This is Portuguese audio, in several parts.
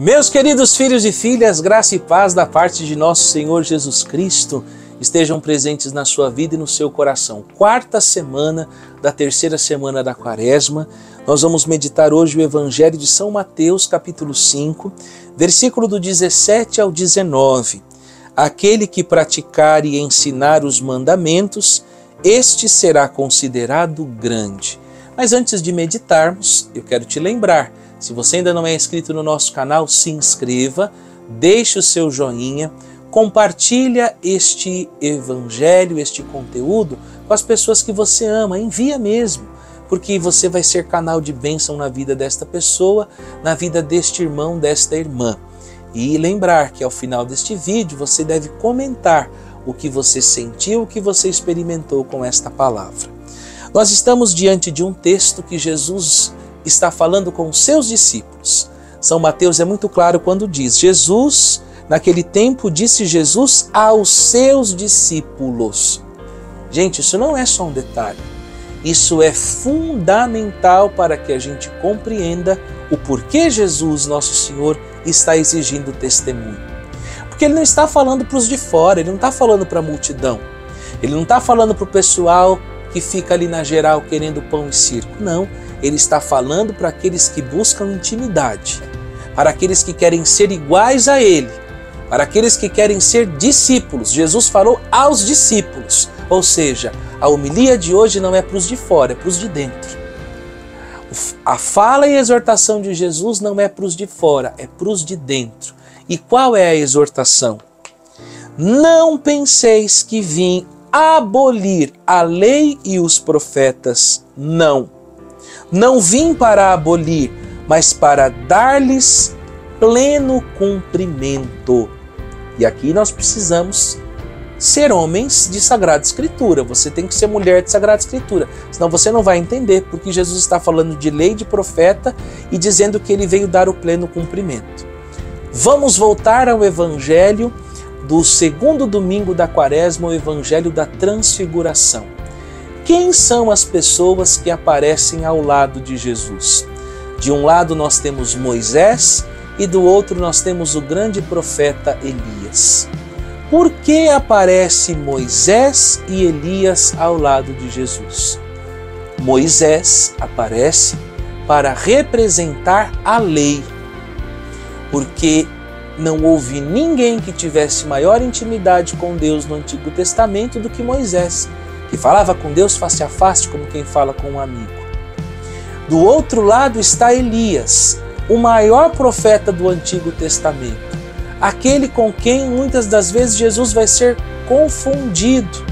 Meus queridos filhos e filhas, graça e paz da parte de nosso Senhor Jesus Cristo estejam presentes na sua vida e no seu coração. Quarta semana da terceira semana da Quaresma, nós vamos meditar hoje o Evangelho de São Mateus, capítulo 5, versículo do 17 ao 19. Aquele que praticar e ensinar os mandamentos, este será considerado grande. Mas antes de meditarmos, eu quero te lembrar, se você ainda não é inscrito no nosso canal, se inscreva, deixe o seu joinha, compartilha este evangelho, este conteúdo com as pessoas que você ama, envia mesmo, porque você vai ser canal de bênção na vida desta pessoa, na vida deste irmão, desta irmã. E lembrar que ao final deste vídeo você deve comentar o que você sentiu, o que você experimentou com esta palavra. Nós estamos diante de um texto que Jesus está falando com os seus discípulos. São Mateus é muito claro quando diz, naquele tempo disse Jesus aos seus discípulos. Gente, isso não é só um detalhe. Isso é fundamental para que a gente compreenda o porquê Jesus, nosso Senhor, está exigindo testemunho. Porque ele não está falando para os de fora, ele não está falando para a multidão. Ele não está falando para o pessoal que fica ali na geral querendo pão e circo. Não. Ele está falando para aqueles que buscam intimidade, para aqueles que querem ser iguais a Ele, para aqueles que querem ser discípulos. Jesus falou aos discípulos, ou seja, a homilia de hoje não é para os de fora, é para os de dentro. A fala e a exortação de Jesus não é para os de fora, é para os de dentro. E qual é a exortação? Não penseis que vim abolir a lei e os profetas, não. Não vim para abolir, mas para dar-lhes pleno cumprimento. E aqui nós precisamos ser homens de Sagrada Escritura. Você tem que ser mulher de Sagrada Escritura, senão você não vai entender porque Jesus está falando de lei de profeta e dizendo que ele veio dar o pleno cumprimento. Vamos voltar ao Evangelho do segundo domingo da Quaresma, o Evangelho da Transfiguração. Quem são as pessoas que aparecem ao lado de Jesus? De um lado nós temos Moisés e do outro nós temos o grande profeta Elias. Por que aparece Moisés e Elias ao lado de Jesus? Moisés aparece para representar a lei, porque não houve ninguém que tivesse maior intimidade com Deus no Antigo Testamento do que Moisés, que falava com Deus face a face como quem fala com um amigo. Do outro lado está Elias, o maior profeta do Antigo Testamento, aquele com quem muitas das vezes Jesus vai ser confundido,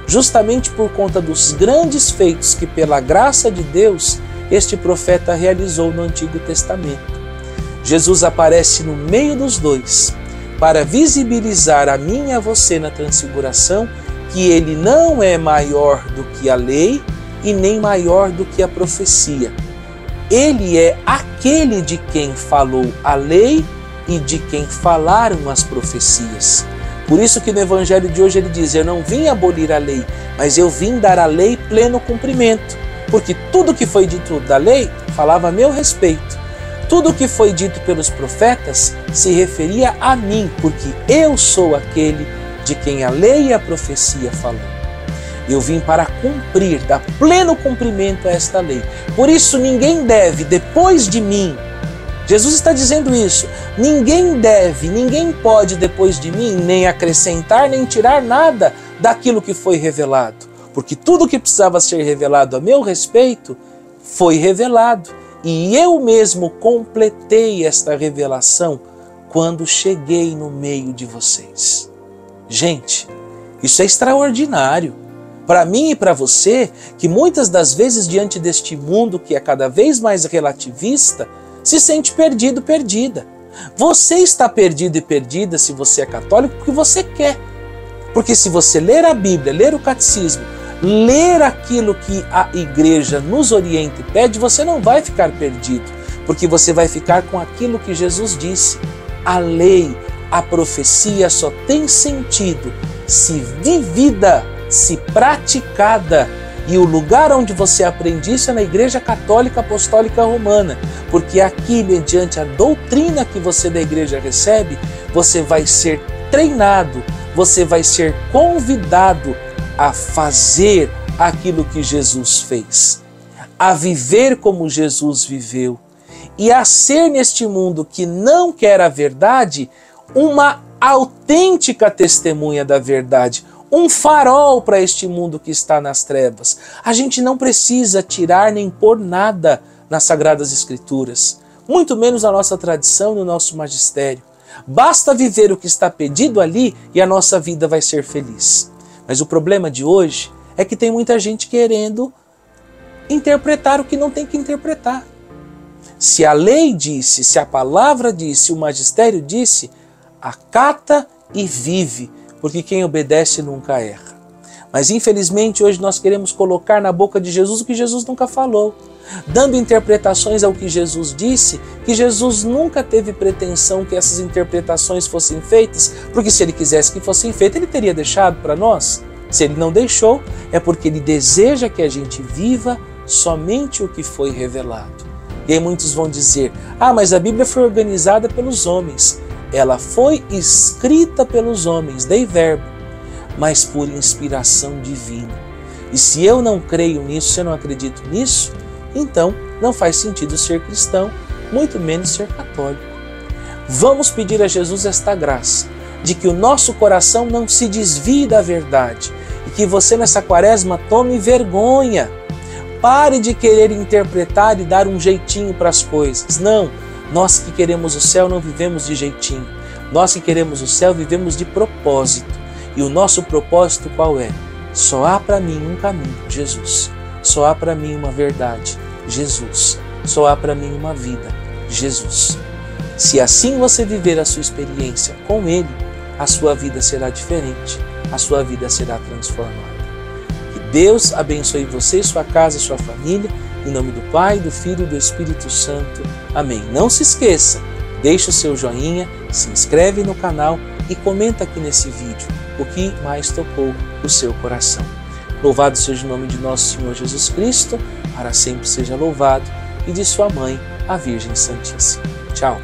justamente por conta dos grandes feitos que pela graça de Deus este profeta realizou no Antigo Testamento. Jesus aparece no meio dos dois para visibilizar a mim e a você na Transfiguração que ele não é maior do que a lei e nem maior do que a profecia. Ele é aquele de quem falou a lei e de quem falaram as profecias. Por isso que no Evangelho de hoje ele diz, eu não vim abolir a lei, mas eu vim dar à lei pleno cumprimento. Porque tudo que foi dito da lei falava a meu respeito. Tudo que foi dito pelos profetas se referia a mim, porque eu sou aquele de quem a lei e a profecia falam. Eu vim para cumprir, dar pleno cumprimento a esta lei. Por isso ninguém deve, depois de mim, Jesus está dizendo isso, ninguém pode depois de mim nem acrescentar, nem tirar nada daquilo que foi revelado. Porque tudo que precisava ser revelado a meu respeito foi revelado. E eu mesmo completei esta revelação quando cheguei no meio de vocês. Gente, isso é extraordinário. Para mim e para você, que muitas das vezes diante deste mundo que é cada vez mais relativista, se sente perdido, perdida. Você está perdido e perdida se você é católico porque você quer. Porque se você ler a Bíblia, ler o catecismo, ler aquilo que a igreja nos orienta e pede, você não vai ficar perdido, porque você vai ficar com aquilo que Jesus disse. A lei, a profecia só tem sentido se vivida, se praticada E o lugar onde você aprende isso é na Igreja Católica Apostólica Romana, porque aqui, mediante a doutrina que você da igreja recebe, você vai ser treinado, você vai ser convidado a fazer aquilo que Jesus fez, a viver como Jesus viveu e a ser neste mundo que não quer a verdade, uma autêntica testemunha da verdade, um farol para este mundo que está nas trevas. A gente não precisa tirar nem pôr nada nas Sagradas Escrituras, muito menos na nossa tradição, no nosso magistério. Basta viver o que está pedido ali e a nossa vida vai ser feliz. Mas o problema de hoje é que tem muita gente querendo interpretar o que não tem que interpretar. Se a lei disse, se a palavra disse, o magistério disse, acata e vive, porque quem obedece nunca erra. Mas infelizmente hoje nós queremos colocar na boca de Jesus o que Jesus nunca falou, dando interpretações ao que Jesus disse, que Jesus nunca teve pretensão que essas interpretações fossem feitas, porque se ele quisesse que fossem feitas, ele teria deixado para nós. Se ele não deixou, é porque ele deseja que a gente viva somente o que foi revelado. E aí muitos vão dizer, mas a Bíblia foi organizada pelos homens. Ela foi escrita pelos homens, dei verbo, mas por inspiração divina. E se eu não creio nisso, se eu não acredito nisso, então não faz sentido ser cristão, muito menos ser católico. Vamos pedir a Jesus esta graça, de que o nosso coração não se desvie da verdade, e que você nessa quaresma tome vergonha. Pare de querer interpretar e dar um jeitinho para as coisas. Não, nós que queremos o céu não vivemos de jeitinho. Nós que queremos o céu vivemos de propósito. E o nosso propósito qual é? Só há para mim um caminho, Jesus. Só há para mim uma verdade, Jesus. Só há para mim uma vida, Jesus. Se assim você viver a sua experiência com Ele, a sua vida será diferente, a sua vida será transformada. Que Deus abençoe você, sua casa, sua família, em nome do Pai, do Filho e do Espírito Santo. Amém. Não se esqueça, deixa o seu joinha, se inscreve no canal e comenta aqui nesse vídeo o que mais tocou o seu coração. Louvado seja o nome de nosso Senhor Jesus Cristo, para sempre seja louvado, e de sua mãe, a Virgem Santíssima. Tchau!